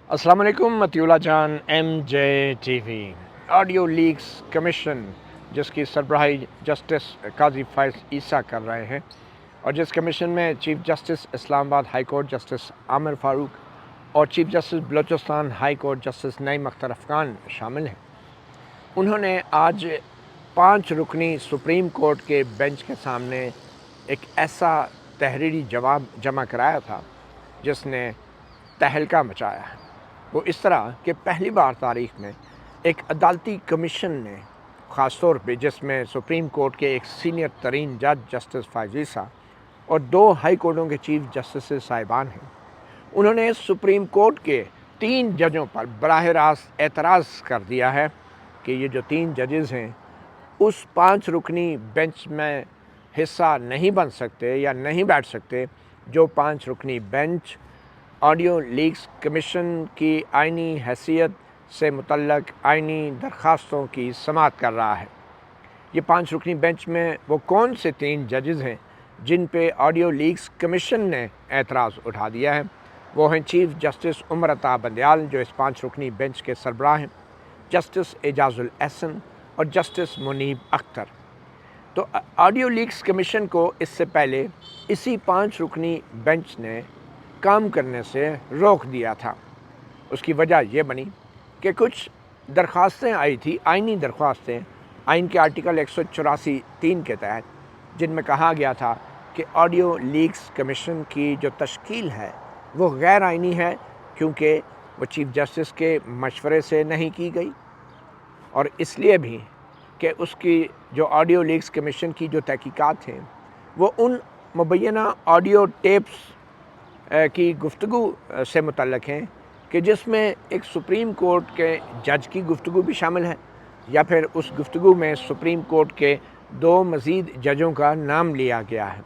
अस्सलाम वालेकुम मतियुल्लाह जान MJ TV। Audio leaks commission जिसकी सरबराही जस्टिस काजी फैज़ ईसा कर रहे हैं और जिस कमीशन में chief justice Islamabad high court justice Aamir Farooq और chief justice Balochistan high court justice Naeem Akhtar Afghan शामिल हैं, उन्होंने आज 5 रुकनी सुप्रीम कोर्ट के बेंच के सामने एक ऐसा तहरीरी जवाब जमा कराया था जिसने तहलका मचाया है। वो इस तरह कि पहली बार तारीख में एक अदालती कमीशन ने ख़ास तौर पे जिसमें सुप्रीम कोर्ट के एक सीनियर तरीन जज जस्टिस फैज़ ईसा और 2 हाई कोर्टों के चीफ जस्टिस साहिबान हैं, उन्होंने सुप्रीम कोर्ट के 3 जजों पर बराह रास्त एतराज़ कर दिया है कि ये जो 3 जजेस हैं उस 5 रुकनी बेंच में हिस्सा नहीं बन सकते या नहीं बैठ सकते जो 5 रुकनी बेंच ऑडियो लीक्स कमीशन की आइनी हैसियत से मुतल्लक आइनी दरख्वास्तों की समाअत कर रहा है। ये 5 रुकनी बेंच में वो कौन से 3 जजेस हैं जिन पे ऑडियो लीक्स कमीशन ने एतराज़ उठा दिया है? वो हैं चीफ जस्टिस उमर अता बंदयाल जो इस 5 रुकनी बेंच के सरबराह हैं, जस्टिस एजाजुल एहसन और जस्टिस मुनीब अख्तर। तो ऑडियो लीक्स कमीशन को इससे पहले इसी 5 रुकनी बेंच ने काम करने से रोक दिया था। उसकी वजह यह बनी कि कुछ दरख्वास्तें आई थी, आइनी दरख्वास्तें, आइन के आर्टिकल 184(3) के तहत, जिनमें कहा गया था कि ऑडियो लीक्स कमीशन की जो तश्कील है वो गैर आइनी है क्योंकि वो चीफ जस्टिस के मशवरे से नहीं की गई और इसलिए भी कि उसकी जो ऑडियो लीक्स कमीशन की जो तहकीकात हैं वो उन मुबैना ऑडियो टेप्स की गुफ्तगू से मुतल्लक हैं कि जिसमें एक सुप्रीम कोर्ट के जज की गुफ्तगू भी शामिल है या फिर उस गुफ्तगू में सुप्रीम कोर्ट के 2 मज़ीद जजों का नाम लिया गया है।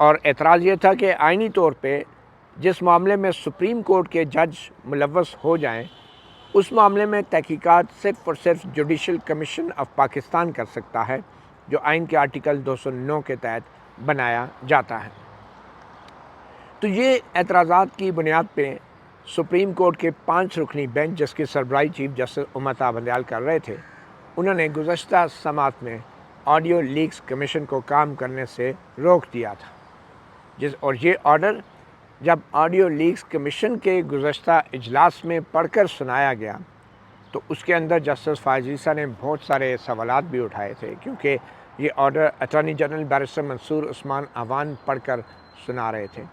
और एतराज़ ये था कि आइनी तौर पे जिस मामले में सुप्रीम कोर्ट के जज मुलव्वस हो जाएं उस मामले में तहकीकात सिर्फ़ और सिर्फ जुडिशल कमीशन ऑफ पाकिस्तान कर सकता है जो आइन के आर्टिकल 209 के तहत बनाया जाता है। तो ये एतराज़ात की बुनियाद पे सुप्रीम कोर्ट के 5 रुकनी बेंच जिसकी सरबराही चीफ जस्टिस उमर अता बंदयाल कर रहे थे, उन्होंने गुज़श्ता समाअत में ऑडियो लीक्स कमीशन को काम करने से रोक दिया था। और ये ऑर्डर जब ऑडियो लीक्स कमीशन के गुज़श्ता इजलास में पढ़कर सुनाया गया तो उसके अंदर जस्टिस फैज़ ईसा ने बहुत सारे सवालात भी उठाए थे क्योंकि ये order attorney general barrister Mansoor Usman Awan पढ़कर सुना रहे थे।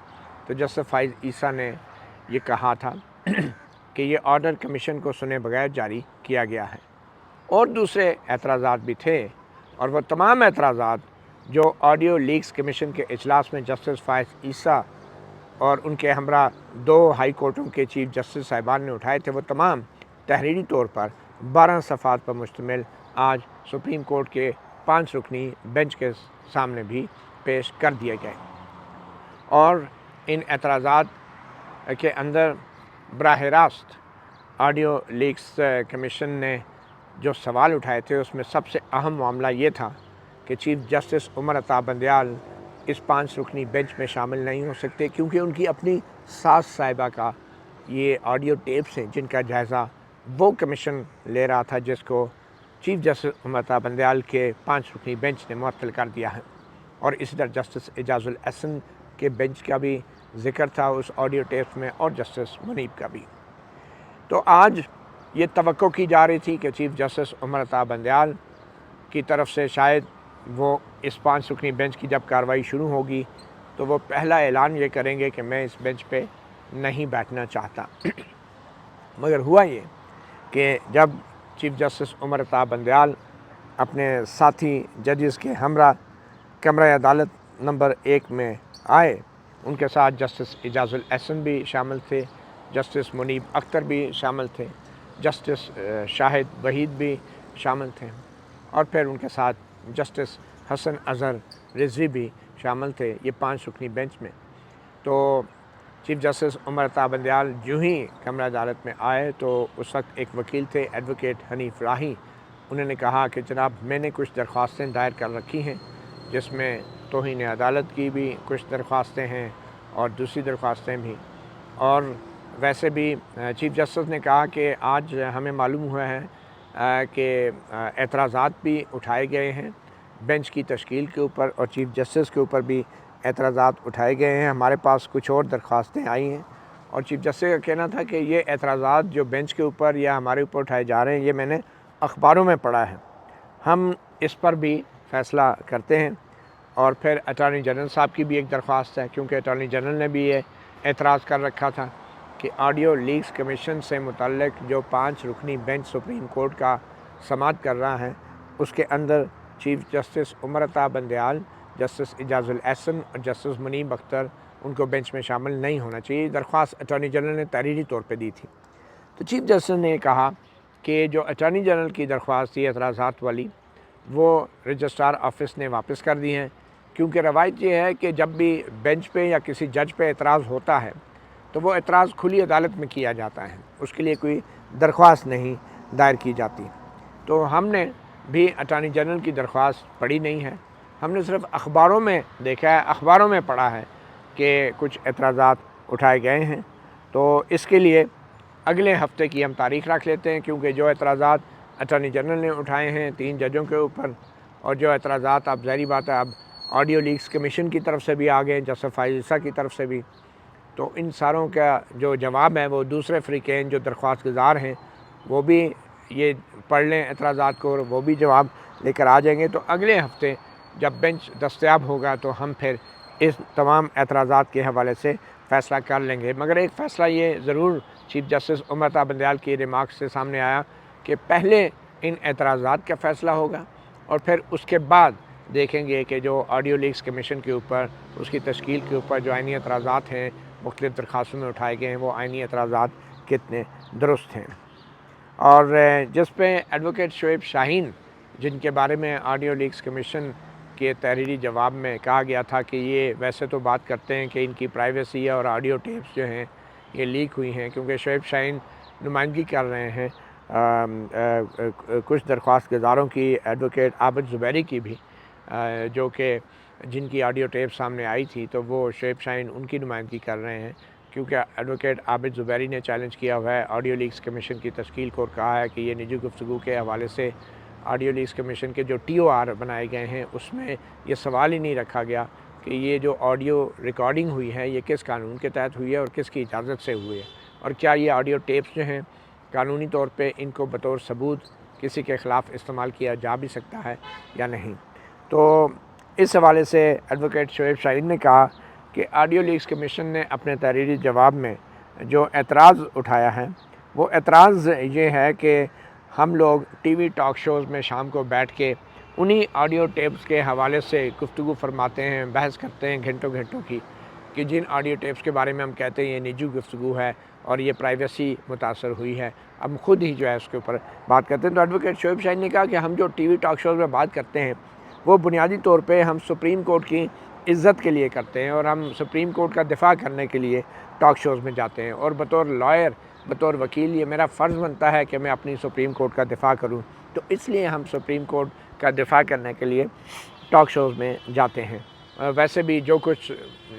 तो जस्टिस फैज़ ईसा ने ये कहा था कि ये ऑर्डर कमीशन को सुने बगैर जारी किया गया है और दूसरे एतराज़ात भी थे और वो तमाम एतराज़ात जो ऑडियो लीक्स कमीशन के इजलास में जस्टिस फैज़ ईसा और उनके हमरा 2 हाई कोर्टों के चीफ जस्टिस साहिबान ने उठाए थे वो तमाम तहरीरी तौर पर 12 सफ़ात पर मुश्तमिल आज सुप्रीम कोर्ट के 5 रुकनी बेंच के सामने भी पेश कर दिए गए और इन एतराज़ात के अंदर बराह रास्त ऑडियो लीक्स कमीशन ने जो सवाल उठाए थे उसमें सबसे अहम मामला ये था कि चीफ जस्टिस उमर अता बंदयाल इस 5 रुकनी बेंच में शामिल नहीं हो सकते क्योंकि उनकी अपनी सास साहिबा का ये ऑडियो टेप्स हैं जिनका जायज़ा वो कमीशन ले रहा था जिसको चीफ जस्टिस उमर अता बंदयाल के 5 रुकनी बेंच ने मुअत्तल कर दिया है। और इसी तरह जस्टिस एजाजुल एहसन के बेंच का भी ज़िक्र था उस ऑडियो टेप्स में और जस्टिस मुनीब का भी। तो आज ये तवक्को की जा रही थी कि चीफ जस्टिस उमर अता बंदयाल की तरफ से शायद वो इस 5 रुकनी बेंच की जब कार्रवाई शुरू होगी तो वो पहला ऐलान ये करेंगे कि मैं इस बेंच पे नहीं बैठना चाहता। मगर हुआ ये कि जब चीफ जस्टिस उमर अता बंदयाल अपने साथी जजेस के हमरा कमरा अदालत नंबर 1 में आए, उनके साथ जस्टिस एजाजुल एहसन भी शामिल थे, जस्टिस मुनीब अख्तर भी शामिल थे, जस्टिस शाहिद वहीद भी शामिल थे और फिर उनके साथ जस्टिस हसन अज़हर रिजवी भी शामिल थे ये 5 रुकनी बेंच में। तो चीफ जस्टिस उमर अता बंदयाल जो ही कमरा अदालत में आए तो उस वक्त एक वकील थे एडवोकेट हनीफ राही, उन्होंने कहा कि जनाब मैंने कुछ दरख्वास्तें दायर कर रखी हैं जिसमें तौहीन अदालत की भी कुछ दरख्वास्तें हैं और दूसरी दरख्वास्तें भी, और वैसे भी चीफ जस्टिस ने कहा कि आज हमें मालूम हुआ है कि एतराज़ात भी उठाए गए हैं बेंच की तश्कील के ऊपर और चीफ जस्टिस के ऊपर भी एतराज़ात उठाए गए हैं। हमारे पास कुछ और दरख्वास्तें आई हैं और चीफ जस्टिस का कहना था कि ये एतराज़ात जो बेंच के ऊपर या हमारे ऊपर उठाए जा रहे हैं ये मैंने अखबारों में पढ़ा है, हम इस पर भी फ़ैसला करते हैं। और फिर अटॉर्नी जनरल साहब की भी एक दरख्वास्त है, क्योंकि अटॉर्नी जनरल ने भी ये एतराज़ कर रखा था कि ऑडियो लीक्स कमीशन से मुतल्लिक जो 5 रुकनी बेंच सुप्रीम कोर्ट का समाअत कर रहा है उसके अंदर chief justice Umar Ata Bandial, justice Ijazul Ehsan और जस्टिस मुनीब अख्तर उनको बेंच में शामिल नहीं होना चाहिए। दरख्वास्त अटॉर्नी जनरल ने तहरीरी तौर पे दी थी। तो चीफ जस्टिस ने कहा कि जो अटॉर्नी जनरल की दरख्वास्त थी एतराज़ात वाली वो रजिस्ट्रार ऑफिस ने वापस कर दी हैं, क्योंकि रवायत ये है कि जब भी बेंच पे या किसी जज पे एतराज़ होता है तो वो एतराज़ खुली अदालत में किया जाता है, उसके लिए कोई दरख्वास्त नहीं दायर की जाती। तो हमने भी अटॉर्नी जनरल की दरख्वास्त पढ़ी नहीं है, हमने सिर्फ अखबारों में देखा है, अखबारों में पढ़ा है कि कुछ एतराज़ात उठाए गए हैं। तो इसके लिए अगले हफ्ते की हम तारीख़ रख लेते हैं, क्योंकि जो एतराज़ात अटॉर्नी जनरल ने उठाए हैं 3 जजों के ऊपर और जो एतराज़ात अब ज़ाहिर बात है अब ऑडियो लीक्स कमीशन की तरफ से भी आ गए, जस्टिस फ़ाइज़ ईसा की तरफ से भी, तो इन सारों का जो जवाब है वो दूसरे फ़रीक़ैन जो दरख्वास्त गुज़ार हैं वो भी ये पढ़ लें एतराज़ात को और वो भी जवाब लेकर आ जाएंगे। तो अगले हफ्ते जब बेंच दस्तयाब होगा तो हम फिर इस तमाम एतराज़ात के हवाले से फ़ैसला कर लेंगे। मगर एक फ़ैसला ये ज़रूर चीफ जस्टिस उमर अता बंदयाल की रिमार्क्स से सामने आया कि पहले इन एतराज़ात का फ़ैसला होगा और फिर उसके बाद देखेंगे कि जो ऑडियो लीक्स कमीशन के ऊपर उसकी तश्कील के ऊपर जो आइनी एतराज़ात हैं मुख्तलिफ़ दरख्वास्तों में उठाए गए हैं वो आइनी एतराज़ात कितने दुरुस्त हैं। और जिस पे एडवोकेट शोएब शाहीन, जिनके बारे में ऑडियो लीक्स कमीशन के तहरीरी जवाब में कहा गया था कि ये वैसे तो बात करते हैं कि इनकी प्राइवेसी है और ऑडियो टेप्स जो हैं ये लीक हुई हैं, क्योंकि शोएब शाहीन नुमाइंदगी कर रहे हैं कुछ दरख्वास्त गुज़ारों की, एडवोकेट आबिद ज़ुबैरी की भी, जो कि जिनकी ऑडियो टेप सामने आई थी तो वो शोएब शाहीन उनकी नुमाइंदगी कर रहे हैं, क्योंकि एडवोकेट आबिद ज़ुबैरी ने चैलेंज किया हुआ है ऑडियो लीक्स कमीशन की तश्कील को और कहा है कि ये निजी गुफ्तगू के हवाले से ऑडियो लीक्स कमीशन के जो TOR बनाए गए हैं उसमें ये सवाल ही नहीं रखा गया कि ये जो ऑडियो रिकॉर्डिंग हुई है ये किस कानून के तहत हुई है और किसकी इजाज़त से हुई है, और क्या ये ऑडियो टेप्स जो हैं कानूनी तौर पे इनको बतौर सबूत किसी के ख़िलाफ़ इस्तेमाल किया जा भी सकता है या नहीं। तो इस हवाले से एडवोकेट शोएब शाहीन ने कहा कि ऑडियो लीक्स कमीशन ने अपने तहरीरी जवाब में जो एतराज़ उठाया है वो एतराज़ ये है कि हम लोग TV टॉक शोज़ में शाम को बैठ के उन्हीं ऑडियो टेप्स के हवाले से गुफ्तगू फरमाते हैं, बहस करते हैं घंटों घंटों की, कि जिन ऑडियो टेप्स के बारे में हम कहते हैं ये निजी गुफ्तगू है और ये प्राइवेसी मुतासर हुई है, हम खुद ही जो है उसके ऊपर बात करते हैं। तो एडवोकेट शोएब शाहीन ने कहा कि हम जो TV टॉक शोज़ में बात करते हैं वो बुनियादी तौर पे हम सुप्रीम कोर्ट की इज़्ज़त के लिए करते हैं और हम सुप्रीम कोर्ट का दिफा करने के लिए टॉक शोज़ में जाते हैं, और बतौर लॉयर, बतौर वकील ये मेरा फ़र्ज़ बनता है कि मैं अपनी सुप्रीम कोर्ट का दिफा करूं, तो इसलिए हम सुप्रीम कोर्ट का दिफा करने के लिए टॉक शोज़ में जाते हैं। वैसे भी जो कुछ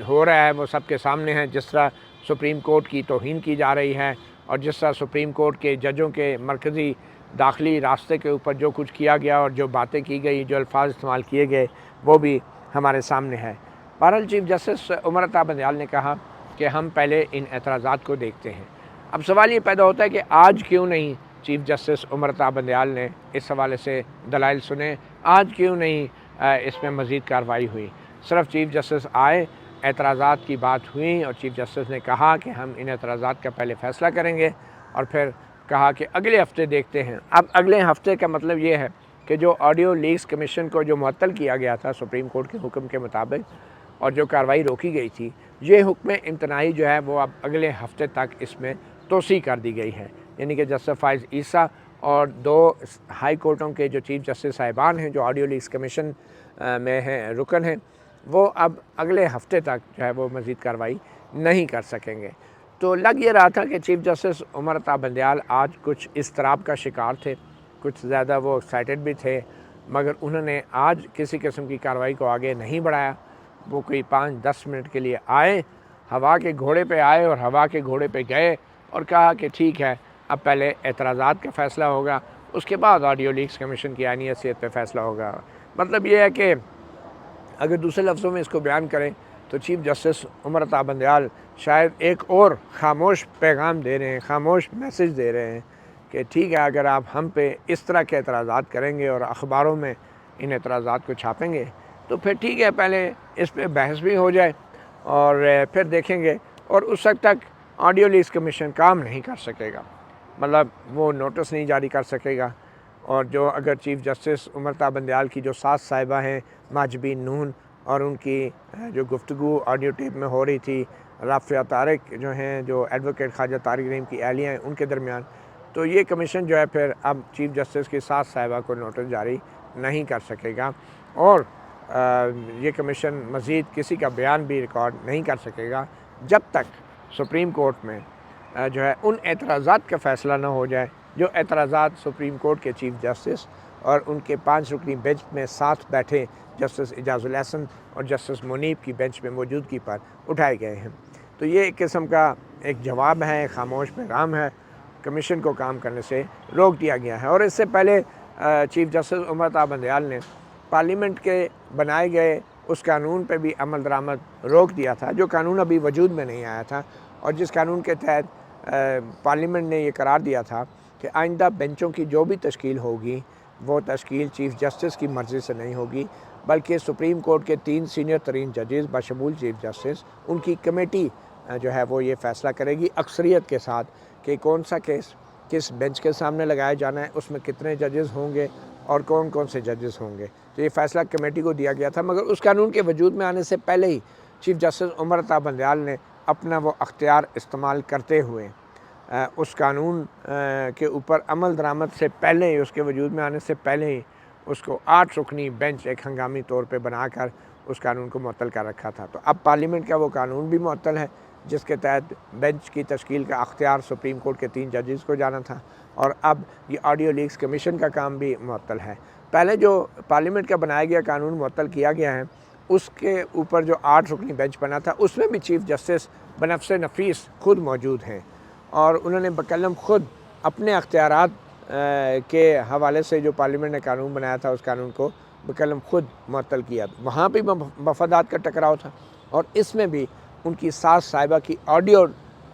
हो रहा है वो सबके सामने है, जिस तरह सुप्रीम कोर्ट की तौहीन की जा रही है और जिस तरह सुप्रीम कोर्ट के जजों के मरकज़ी दाखिली रास्ते के ऊपर जो कुछ किया गया और जो बातें की गई, जो अल्फाज इस्तेमाल किए गए वो भी हमारे सामने है। बहरहाल चीफ जस्टिस उमर अता बंदयाल ने कहा कि हम पहले इन एतराज़ात को देखते हैं। अब सवाल ये पैदा होता है कि आज क्यों नहीं चीफ जस्टिस उमर अता बंदयाल ने इस हवाले से दलाइल सुने, आज क्यों नहीं इसमें मज़ीद कार्रवाई हुई। सिर्फ चीफ जस्टिस आए, एतराज़ात की बात हुई और चीफ जस्टिस ने कहा कि हम इन एतराज़ात का पहले फ़ैसला करेंगे और फिर कहा कि अगले हफ्ते देखते हैं। अब अगले हफ्ते का मतलब ये है कि जो ऑडियो लीक्स कमीशन को जो मुअत्तल किया गया था सुप्रीम कोर्ट के हुक्म के मुताबिक और जो कार्रवाई रोकी गई थी, ये हुक्म इम्तनाई जो है वो अब अगले हफ्ते तक इसमें तोसी कर दी गई है। यानी कि जस्टिस फ़ाइज़ ईसा और 2 हाई कोर्टों के जो चीफ जस्टिस साहिबान हैं जो ऑडियो लीक्स कमीशन में हैं, रुकन हैं, वो अब अगले हफ्ते तक जो है वो मज़ीद कार्रवाई नहीं कर सकेंगे। तो लग ये रहा था कि चीफ जस्टिस उमर अता बंदयाल आज कुछ इज़्तिराब का शिकार थे, कुछ ज़्यादा वो एक्साइटेड भी थे, मगर उन्होंने आज किसी किस्म की कार्रवाई को आगे नहीं बढ़ाया। वो कोई 5-10 मिनट के लिए आए, हवा के घोड़े पे आए और हवा के घोड़े पे गए اور کہا کہ ٹھیک ہے اب پہلے اعتراضات کا فیصلہ ہوگا، اس کے بعد آڈیو لیکس کمیشن کی عینی حیثیت پہ فیصلہ ہوگا۔ مطلب یہ ہے کہ اگر دوسرے لفظوں میں اس کو بیان کریں تو چیف جسٹس عمر عطا بندیال شاید ایک اور خاموش پیغام دے رہے ہیں، خاموش میسج دے رہے ہیں کہ ٹھیک ہے اگر آپ ہم پہ اس طرح کے اعتراضات کریں گے اور اخباروں میں ان اعتراضات کو چھاپیں گے تو پھر ٹھیک ہے پہلے اس پہ بحث بھی ہو جائے اور پھر دیکھیں گے، اور اس وقت تک آڈیو لیکس کمیشن کام نہیں کر سکے گا، مطلب وہ نوٹس نہیں جاری کر سکے گا۔ اور جو اگر چیف جسٹس عمر عطا بندیال کی جو ساس صاحبہ ہیں ماجبین نون، اور ان کی جو گفتگو آڈیو ٹیپ میں ہو رہی تھی رافعہ طارق جو ہیں جو ایڈوکیٹ خواجہ طارق رحیم کی اہلیہ ہیں ان کے درمیان، تو یہ کمیشن جو ہے پھر اب چیف جسٹس کی ساس صاحبہ کو نوٹس جاری نہیں کر سکے گا، اور یہ کمیشن مزید کسی کا بیان بھی ریکارڈ نہیں کر سکے گا جب تک سپریم کورٹ میں جو ہے ان اعتراضات کا فیصلہ نہ ہو جائے جو اعتراضات سپریم کورٹ کے چیف جسٹس اور ان کے 5 رکنی بینچ میں ساتھ بیٹھے جسٹس اعجاز الاحسن اور جسٹس منیب کی بینچ میں موجودگی پر اٹھائے گئے ہیں۔ تو یہ ایک قسم کا ایک جواب ہے، ایک خاموش پیغام ہے، کمیشن کو کام کرنے سے روک دیا گیا ہے۔ اور اس سے پہلے چیف جسٹس عمر عطا بندیال نے پارلیمنٹ کے بنائے گئے اس قانون پہ بھی عمل درآمد روک دیا تھا، جو قانون ابھی وجود میں نہیں آیا تھا، اور جس قانون کے تحت پارلیمنٹ نے یہ قرار دیا تھا کہ آئندہ بینچوں کی جو بھی تشکیل ہوگی وہ تشکیل چیف جسٹس کی مرضی سے نہیں ہوگی، بلکہ سپریم کورٹ کے 3 سینئر ترین ججز بشمول چیف جسٹس ان کی کمیٹی جو ہے وہ یہ فیصلہ کرے گی اکثریت کے ساتھ کہ کون سا کیس کس بینچ کے سامنے لگایا جانا ہے، اس میں کتنے ججز ہوں گے اور کون کون سے ججز ہوں گے۔ تو یہ فیصلہ کمیٹی کو دیا گیا تھا، مگر اس قانون کے وجود میں آنے سے پہلے ہی چیف جسٹس عمر عطا بندیال نے اپنا وہ اختیار استعمال کرتے ہوئے اس قانون کے اوپر عمل درآمد سے پہلے ہی، اس کے وجود میں آنے سے پہلے ہی اس کو 8 رکنی بینچ ایک ہنگامی طور پہ بنا کر اس قانون کو معطل کر رکھا تھا۔ تو اب پارلیمنٹ کا وہ قانون بھی معطل ہے جس کے تحت بینچ کی تشکیل کا اختیار سپریم کورٹ کے 3 ججز کو جانا تھا، اور اب یہ آڈیو لیکس کمیشن کا کام بھی معطل ہے۔ پہلے جو پارلیمنٹ کا بنایا گیا قانون معطل کیا گیا ہے اس کے اوپر جو 8 رکنی بینچ بنا تھا اس میں بھی چیف جسٹس بنفس نفیس خود موجود ہیں، اور انہوں نے بقلم خود اپنے اختیارات کے حوالے سے جو پارلیمنٹ نے قانون بنایا تھا اس قانون کو بقلم خود معطل کیا۔ وہاں بھی مفادات کا ٹکراؤ تھا، اور اس میں بھی ان کی ساس صاحبہ کی آڈیو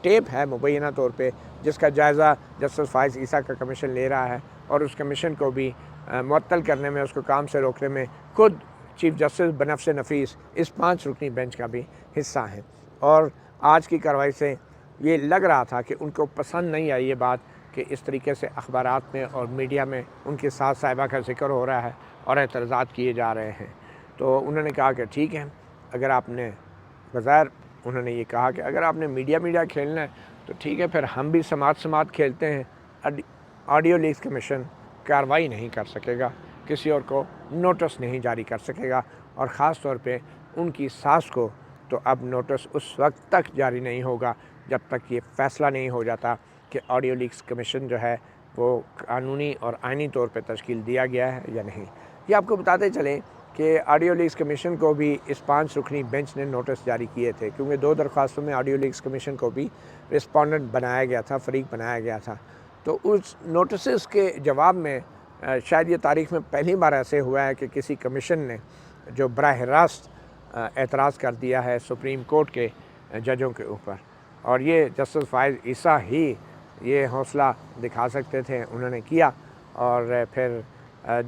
ٹیپ ہے مبینہ طور پہ جس کا جائزہ جسٹس فائز عیسیٰ کا کمیشن لے رہا ہے، اور اس کمیشن کو بھی معطل کرنے میں، اس کو کام سے روکنے میں خود چیف جسٹس بنفس نفیس اس 5 رکنی بینچ کا بھی حصہ ہیں۔ اور آج کی کارروائی سے یہ لگ رہا تھا کہ ان کو پسند نہیں آئی یہ بات کہ اس طریقے سے اخبارات میں اور میڈیا میں ان کے ساتھ صاحبہ کا ذکر ہو رہا ہے اور اعتراضات کیے جا رہے ہیں۔ تو انہوں نے کہا کہ ٹھیک ہے، اگر آپ نے بظاہر انہوں نے یہ کہا کہ اگر آپ نے میڈیا کھیلنا ہے تو ٹھیک ہے، پھر ہم بھی سماعت کھیلتے ہیں۔ آڈیو لیکس کمیشن کارروائی نہیں کر سکے گا، کسی اور کو نوٹس نہیں جاری کر سکے گا، اور خاص طور پہ ان کی ساس کو تو اب نوٹس اس وقت تک جاری نہیں ہوگا جب تک یہ فیصلہ نہیں ہو جاتا کہ آڈیو لیکس کمیشن جو ہے وہ قانونی اور آئینی طور پہ تشکیل دیا گیا ہے یا نہیں۔ یہ آپ کو بتاتے چلیں کہ آڈیو لیکس کمیشن کو بھی اس 5 رکنی بینچ نے نوٹس جاری کیے تھے، کیونکہ 2 درخواستوں میں آڈیو لیکس کمیشن کو بھی رسپونڈنٹ بنایا گیا تھا، فریق بنایا گیا تھا۔ تو اس نوٹسز کے جواب میں شاید یہ تاریخ میں پہلی بار ایسے ہوا ہے کہ کسی کمیشن نے جو براہ راست اعتراض کر دیا ہے سپریم کورٹ کے ججوں کے اوپر، اور یہ جسٹس فائز عیسیٰ ہی یہ حوصلہ دکھا سکتے تھے، انہوں نے کیا، اور پھر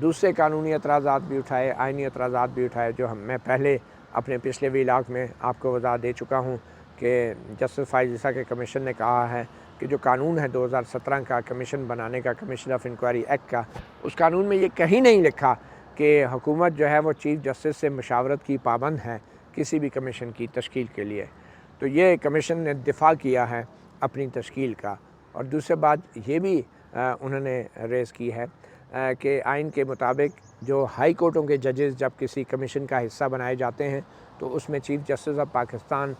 دوسرے قانونی اعتراضات بھی اٹھائے، آئینی اعتراضات بھی اٹھائے، جو میں پہلے اپنے پچھلے ویلاگ میں آپ کو وضاحت دے چکا ہوں کہ جسٹس فائز عیسیٰ کے کمیشن نے کہا ہے کہ جو قانون ہے 2017 کا کمیشن بنانے کا، کمیشن آف انکوائری ایکٹ کا، اس قانون میں یہ کہیں نہیں لکھا کہ حکومت جو ہے وہ چیف جسٹس سے مشاورت کی پابند ہے کسی بھی کمیشن کی تشکیل کے لیے۔ تو یہ کمیشن نے دفاع کیا ہے اپنی تشکیل کا، اور دوسرے بات یہ بھی انہوں نے ریز کی ہے کہ آئین کے مطابق جو ہائی کورٹوں کے ججز جب کسی کمیشن کا حصہ بنائے جاتے ہیں تو اس میں چیف جسٹس آف پاکستان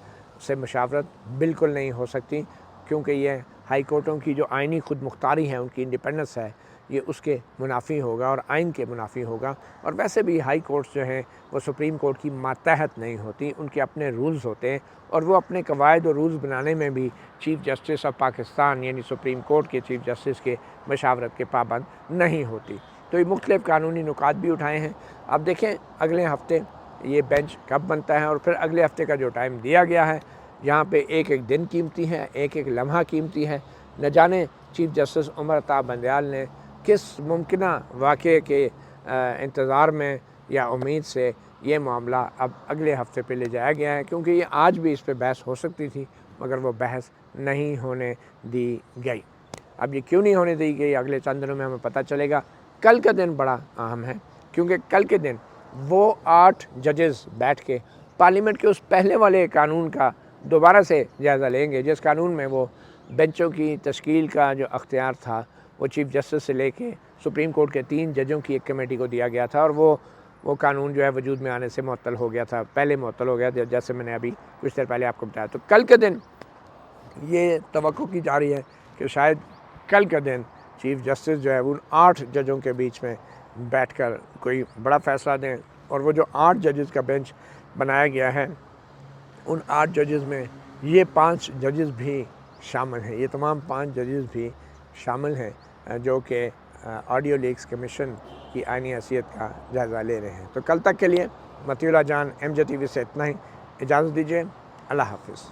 سے مشاورت بالکل نہیں ہو سکتی، کیونکہ یہ ہائی کورٹوں کی جو آئینی خود مختاری ہے، ان کی انڈیپینڈنس ہے، یہ اس کے منافی ہوگا اور آئین کے منافی ہوگا۔ اور ویسے بھی ہائی کورٹس جو ہیں وہ سپریم کورٹ کی ماتحت نہیں ہوتی، ان کے اپنے رولز ہوتے ہیں، اور وہ اپنے قواعد اور رولز بنانے میں بھی چیف جسٹس آف پاکستان یعنی سپریم کورٹ کے چیف جسٹس کے مشاورت کے پابند نہیں ہوتی۔ تو یہ مختلف قانونی نکات بھی اٹھائے ہیں۔ اب دیکھیں اگلے ہفتے یہ بینچ کب بنتا ہے، اور پھر اگلے ہفتے کا جو ٹائم دیا گیا ہے، یہاں پہ ایک ایک دن قیمتی ہے، ایک ایک لمحہ قیمتی ہے۔ نہ جانے چیف جسٹس عمر عطا بندیال نے کس ممکنہ واقعے کے انتظار میں یا امید سے یہ معاملہ اب اگلے ہفتے پہ لے جایا گیا ہے، کیونکہ یہ آج بھی اس پہ بحث ہو سکتی تھی مگر وہ بحث نہیں ہونے دی گئی۔ اب یہ کیوں نہیں ہونے دی گئی اگلے چند دنوں میں ہمیں پتہ چلے گا۔ کل کا دن بڑا اہم ہے، کیونکہ کل کے دن وہ 8 ججز بیٹھ کے پارلیمنٹ کے اس پہلے والے قانون کا دوبارہ سے جائزہ لیں گے، جس قانون میں وہ بینچوں کی تشکیل کا جو اختیار تھا وہ چیف جسٹس سے لے کے سپریم کورٹ کے 3 ججوں کی ایک کمیٹی کو دیا گیا تھا، اور وہ قانون جو ہے وجود میں آنے سے معطل ہو گیا تھا، پہلے معطل ہو گیا تھا، جیسے میں نے ابھی کچھ دیر پہلے آپ کو بتایا۔ تو کل کے دن یہ توقع کی جا رہی ہے کہ شاید کل کا دن چیف جسٹس جو ہے ان 8 ججوں کے بیچ میں بیٹھ کر کوئی بڑا فیصلہ دیں، اور وہ جو 8 ججز کا بینچ بنایا گیا ہے ان 8 ججز میں یہ 5 ججز بھی شامل ہیں، یہ تمام 5 ججز بھی شامل ہیں جو کہ آڈیو لیکس کمیشن کی آئینی حیثیت کا جائزہ لے رہے ہیں۔ تو کل تک کے لیے مطیع اللہ جان MJ TV سے اتنا ہی، اجازت دیجیے، اللہ حافظ۔